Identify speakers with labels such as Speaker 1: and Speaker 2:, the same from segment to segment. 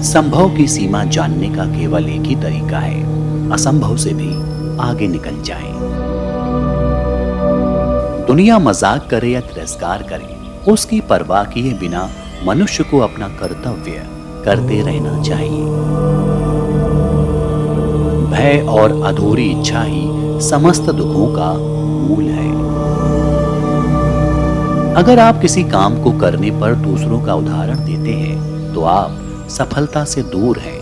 Speaker 1: संभव की सीमा जानने का केवल एक ही तरीका है, असंभव से भी आगे निकल जाएं। दुनिया मजाक करे या तिरस्कार करे, उसकी परवाह किए बिना मनुष्य को अपना कर्तव्य करते रहना चाहिए। भय और अधूरी इच्छा ही समस्त दुखों का मूल है। अगर आप किसी काम को करने पर दूसरों का उदाहरण देते हैं तो आप सफलता से दूर हैं।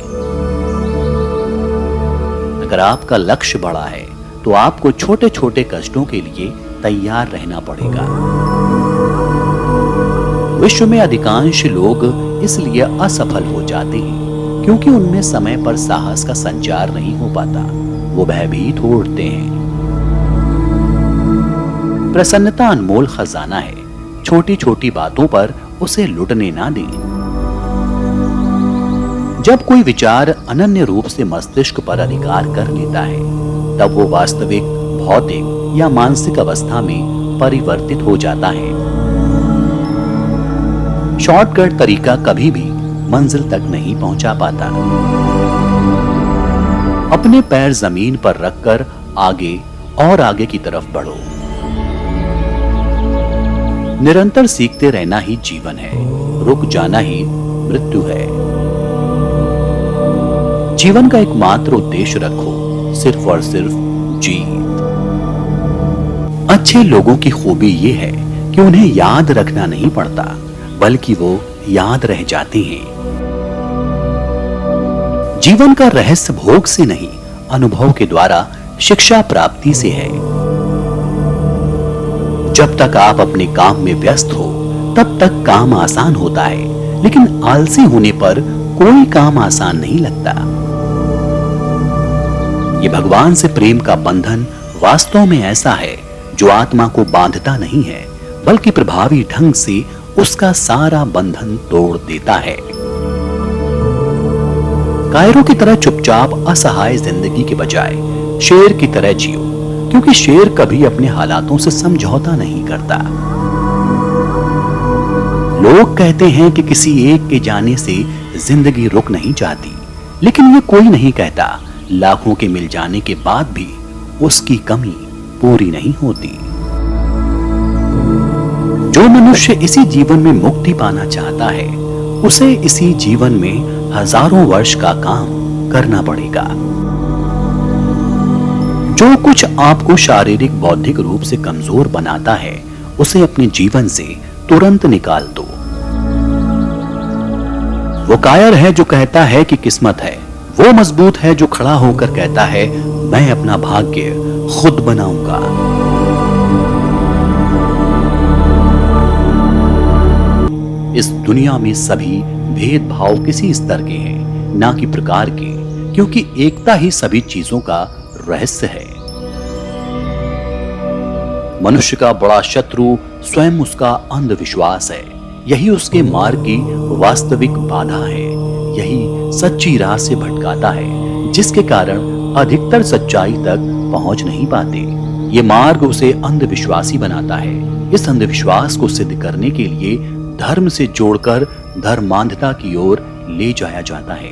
Speaker 1: अगर आपका लक्ष्य बड़ा है तो आपको छोटे छोटे कष्टों के लिए तैयार रहना पड़ेगा। विश्व में अधिकांश लोग इसलिए असफल हो जाते हैं क्योंकि उनमें समय पर साहस का संचार नहीं हो पाता। वो भयभीत हो उठते हैं। प्रसन्नता अनमोल खजाना है। छोटी छोटी बातों पर उसे लुटने ना दें। जब कोई विचार अनन्य रूप से मस्तिष्क पर अधिकार कर लेता है तब वो वास्तविक भौतिक या मानसिक अवस्था में परिवर्तित हो जाता है। शॉर्टकट तरीका कभी भी मंजिल तक नहीं पहुंचा पाता। अपने पैर जमीन पर रखकर आगे और आगे की तरफ बढ़ो। निरंतर सीखते रहना ही जीवन है, रुक जाना ही मृत्यु है। जीवन का एकमात्र उद्देश्य रखो, सिर्फ और सिर्फ जीत। अच्छे लोगों की खूबी ये है कि उन्हें याद रखना नहीं पड़ता, बल्कि वो याद रह जाते हैं। जीवन का रहस्य भोग से नहीं, अनुभव के द्वारा शिक्षा प्राप्ति से है। जब तक आप अपने काम में व्यस्त हो तब तक काम आसान होता है, लेकिन आलसी होने पर कोई काम आसान नहीं लगता। ये भगवान से प्रेम का बंधन वास्तव में ऐसा है जो आत्मा को बांधता नहीं है, बल्कि प्रभावी ढंग से उसका सारा बंधन तोड़ देता है। कायरों की तरह चुपचाप असहाय जिंदगी के बजाय शेर की तरह जियो, क्योंकि शेर कभी अपने हालातों से समझौता नहीं करता। लोग कहते हैं कि किसी एक के जाने से जिंदगी रुक नहीं जाती, लेकिन ये कोई नहीं कहता लाखों के मिल जाने के बाद भी उसकी कमी पूरी नहीं होती। जो मनुष्य इसी जीवन में मुक्ति पाना चाहता है, उसे इसी जीवन में हजारों वर्ष का काम करना पड़ेगा। जो कुछ आपको शारीरिक बौद्धिक रूप से कमजोर बनाता है, उसे अपने जीवन से तुरंत निकाल दो। वो कायर है जो कहता है कि किस्मत है, वो मजबूत है जो खड़ा होकर कहता है मैं अपना भाग्य खुद बनाऊंगा। इस दुनिया में सभी भेदभाव किसी स्तर के हैं, ना कि प्रकार के, क्योंकि एकता ही सभी चीजों का रहस्य है। मनुष्य का बड़ा शत्रु स्वयं उसका अंधविश्वास है। यही उसके मार्ग की वास्तविक बाधा है। यही सच्ची राह से भटकाता है, जिसके कारण अधिकतर सच्चाई तक पहुंच नहीं पाते। ये मार्ग उसे अंधविश्वासी बनाता है। इस अंधविश्वास को सिद्ध करने के लिए धर्म से जोड़कर धर्मांधता की ओर ले जाया जाता है।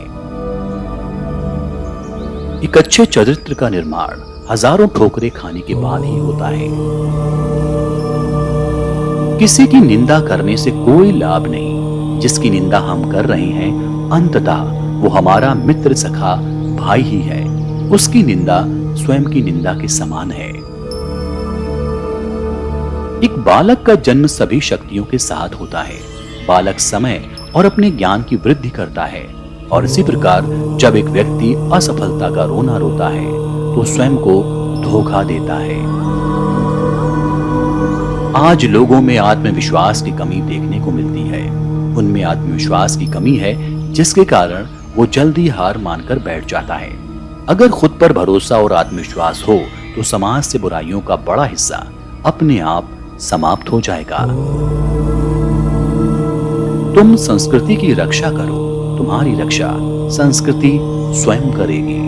Speaker 1: एक अच्छे चरित्र का निर्माण हजारों ठोकरें खाने के बाद ही होता है। किसी की निंदा करने से कोई लाभ नहीं। जिसकी निंदा हम कर रहे हैं, अंततः वो हमारा मित्र सखा भाई ही है। उसकी निंदा स्वयं की निंदा के समान है। एक बालक का जन्म सभी शक्तियों के साथ होता है। बालक समय और अपने ज्ञान की वृद्धि करता है, और इसी प्रकार जब एक व्यक्ति असफलता का रोना रोता है तो स्वयं को धोखा देता है। आज लोगों में आत्मविश्वास की कमी देखने को मिलती है। उनमें आत्मविश्वास की कमी है, जिसके कारण वो जल्दी हार मानकर बैठ जाता है। अगर खुद पर भरोसा और आत्मविश्वास हो तो समाज से बुराइयों का बड़ा हिस्सा अपने आप समाप्त हो जाएगा। तुम संस्कृति की रक्षा करो, तुम्हारी रक्षा संस्कृति स्वयं करेगी।